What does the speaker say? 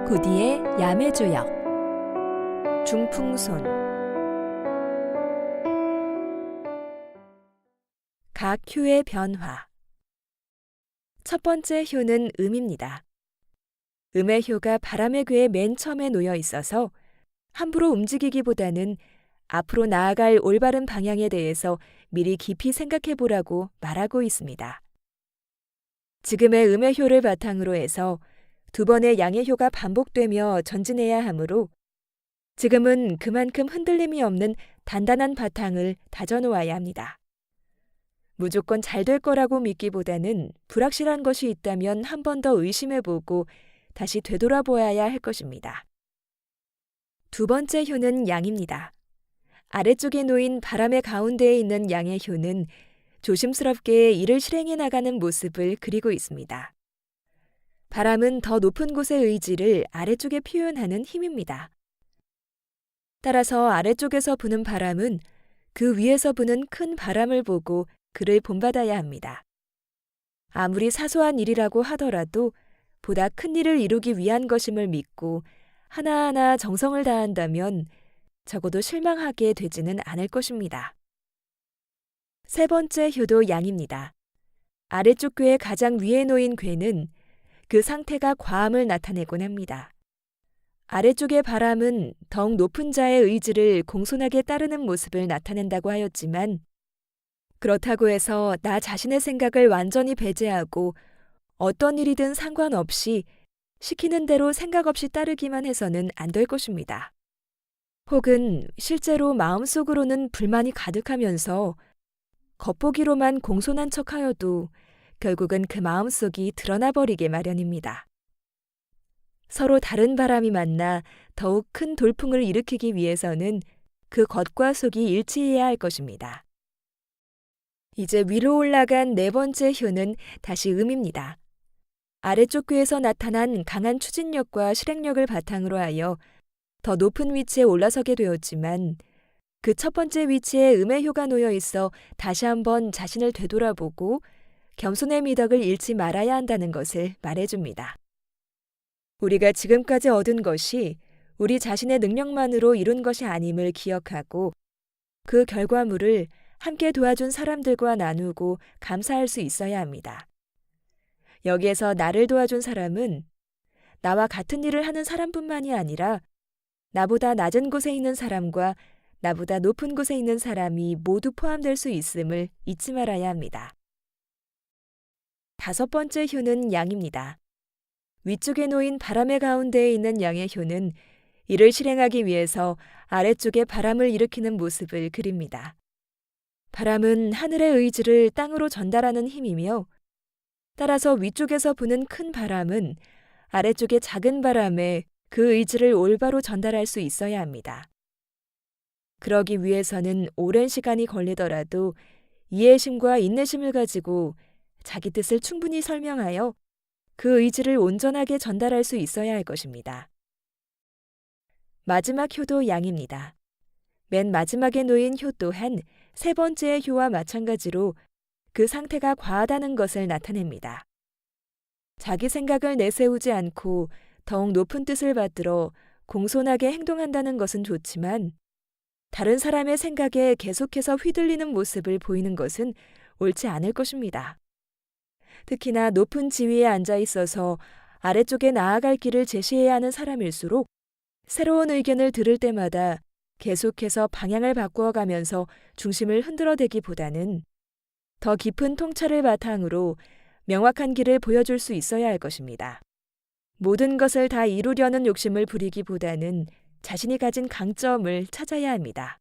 고디의 야매주역 중풍손 각 효의 변화. 첫 번째 효는 음입니다. 음의 효가 바람의 궤에 맨 처음에 놓여 있어서 함부로 움직이기보다는 앞으로 나아갈 올바른 방향에 대해서 미리 깊이 생각해 보라고 말하고 있습니다. 지금의 음의 효를 바탕으로 해서 두 번의 양의 효가 반복되며 전진해야 하므로 지금은 그만큼 흔들림이 없는 단단한 바탕을 다져놓아야 합니다. 무조건 잘 될 거라고 믿기보다는 불확실한 것이 있다면 한 번 더 의심해보고 다시 되돌아보아야 할 것입니다. 두 번째 효는 양입니다. 아래쪽에 놓인 바람의 가운데에 있는 양의 효는 조심스럽게 이를 실행해 나가는 모습을 그리고 있습니다. 바람은 더 높은 곳의 의지를 아래쪽에 표현하는 힘입니다. 따라서 아래쪽에서 부는 바람은 그 위에서 부는 큰 바람을 보고 그를 본받아야 합니다. 아무리 사소한 일이라고 하더라도 보다 큰 일을 이루기 위한 것임을 믿고 하나하나 정성을 다한다면 적어도 실망하게 되지는 않을 것입니다. 세 번째 효도 양입니다. 아래쪽 궤의 가장 위에 놓인 궤는 그 상태가 과함을 나타내곤 합니다. 아래쪽의 바람은 더욱 높은 자의 의지를 공손하게 따르는 모습을 나타낸다고 하였지만 그렇다고 해서 나 자신의 생각을 완전히 배제하고 어떤 일이든 상관없이 시키는 대로 생각 없이 따르기만 해서는 안 될 것입니다. 혹은 실제로 마음속으로는 불만이 가득하면서 겉보기로만 공손한 척하여도 결국은 그 마음속이 드러나버리게 마련입니다. 서로 다른 바람이 만나 더욱 큰 돌풍을 일으키기 위해서는 그 겉과 속이 일치해야 할 것입니다. 이제 위로 올라간 네 번째 효는 다시 음입니다. 아래쪽 궤에서 나타난 강한 추진력과 실행력을 바탕으로 하여 더 높은 위치에 올라서게 되었지만 그 첫 번째 위치에 음의 효가 놓여 있어 다시 한번 자신을 되돌아보고 겸손의 미덕을 잃지 말아야 한다는 것을 말해줍니다. 우리가 지금까지 얻은 것이 우리 자신의 능력만으로 이룬 것이 아님을 기억하고 그 결과물을 함께 도와준 사람들과 나누고 감사할 수 있어야 합니다. 여기에서 나를 도와준 사람은 나와 같은 일을 하는 사람뿐만이 아니라 나보다 낮은 곳에 있는 사람과 나보다 높은 곳에 있는 사람이 모두 포함될 수 있음을 잊지 말아야 합니다. 다섯 번째 효는 양입니다. 위쪽에 놓인 바람의 가운데에 있는 양의 효는 이를 실행하기 위해서 아래쪽에 바람을 일으키는 모습을 그립니다. 바람은 하늘의 의지를 땅으로 전달하는 힘이며 따라서 위쪽에서 부는 큰 바람은 아래쪽의 작은 바람에 그 의지를 올바로 전달할 수 있어야 합니다. 그러기 위해서는 오랜 시간이 걸리더라도 이해심과 인내심을 가지고 자기 뜻을 충분히 설명하여 그 의지를 온전하게 전달할 수 있어야 할 것입니다. 마지막 효도 양입니다. 맨 마지막에 놓인 효 또한 세 번째의 효와 마찬가지로 그 상태가 과하다는 것을 나타냅니다. 자기 생각을 내세우지 않고 더욱 높은 뜻을 받들어 공손하게 행동한다는 것은 좋지만 다른 사람의 생각에 계속해서 휘둘리는 모습을 보이는 것은 옳지 않을 것입니다. 특히나 높은 지위에 앉아 있어서 아래쪽에 나아갈 길을 제시해야 하는 사람일수록 새로운 의견을 들을 때마다 계속해서 방향을 바꾸어 가면서 중심을 흔들어대기보다는 더 깊은 통찰을 바탕으로 명확한 길을 보여줄 수 있어야 할 것입니다. 모든 것을 다 이루려는 욕심을 부리기보다는 자신이 가진 강점을 찾아야 합니다.